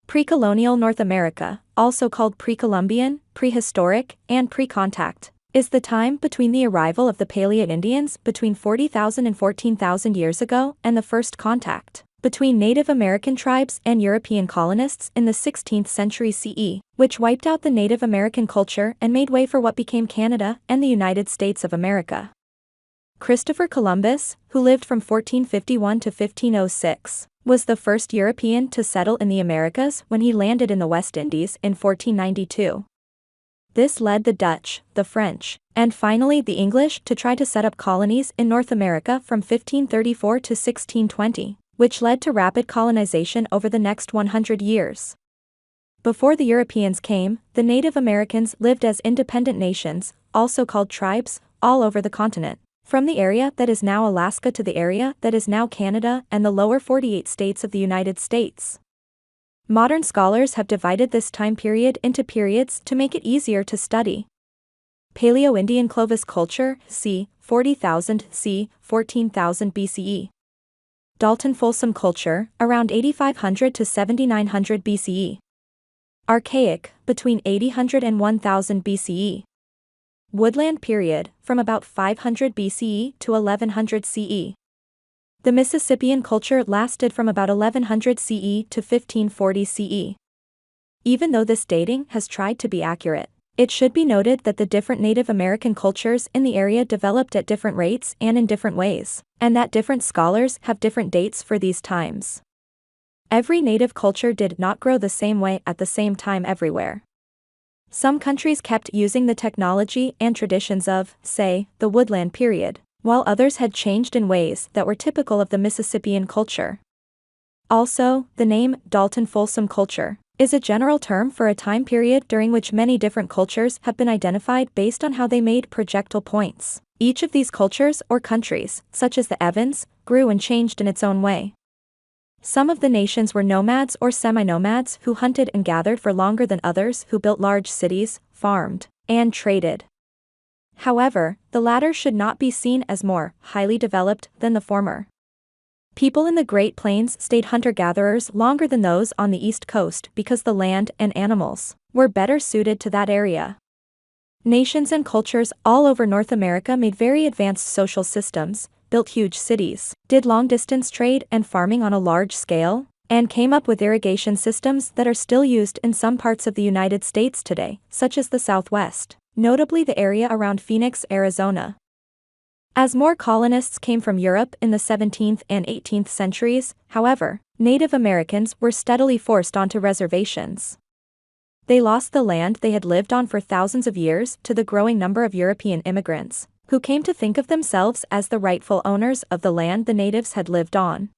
Pre-colonial North America, also called pre-Columbian, prehistoric, and pre-contact, is the time between the arrival of the Paleo-Indians between 40,000 and 14,000 years ago and the first contact between Native American tribes and European colonists in the 16th century CE, which wiped out the Native American culture and made way for what became Canada and the United States of America. Christopher Columbus, who lived from 1451 to 1506, was the first European to settle in the Americas when he landed in the West Indies in 1492. This led the Dutch, the French, and finally the English to try to set up colonies in North America from 1534 to 1620, which led to rapid colonization over the next 100 years. Before the Europeans came, the Native Americans lived as independent nations, also called tribes, all over the continent, from the area that is now Alaska to the area that is now Canada and the lower 48 states of the United States. Modern scholars have divided this time period into periods to make it easier to study. Paleo-Indian Clovis culture, c. 40,000 c. 14,000 BCE. Dalton Folsom culture, around 8,500 to 7,900 BCE. Archaic, between 800 and 1000 BCE. Woodland period, from about 500 BCE to 1100 CE. The Mississippian culture lasted from about 1100 CE to 1540 CE. Even though this dating has tried to be accurate, it should be noted that the different Native American cultures in the area developed at different rates and in different ways, and that different scholars have different dates for these times. Every native culture did not grow the same way at the same time everywhere. Some countries kept using the technology and traditions of, say, the woodland period, while others had changed in ways that were typical of the Mississippian culture. Also, the name Dalton Folsom culture is a general term for a time period during which many different cultures have been identified based on how they made projectile points. Each of these cultures or countries, such as the Evans, grew and changed in its own way. Some of the nations were nomads or semi-nomads who hunted and gathered for longer than others who built large cities, farmed, and traded. However, the latter should not be seen as more highly developed than the former. People in the Great Plains stayed hunter-gatherers longer than those on the East Coast because the land and animals were better suited to that area. Nations and cultures all over North America made very advanced social systems, built huge cities, did long-distance trade and farming on a large scale, and came up with irrigation systems that are still used in some parts of the United States today, such as the Southwest, notably the area around Phoenix, Arizona. As more colonists came from Europe in the 17th and 18th centuries, however, Native Americans were steadily forced onto reservations. They lost the land they had lived on for thousands of years to the growing number of European immigrants, who came to think of themselves as the rightful owners of the land the natives had lived on.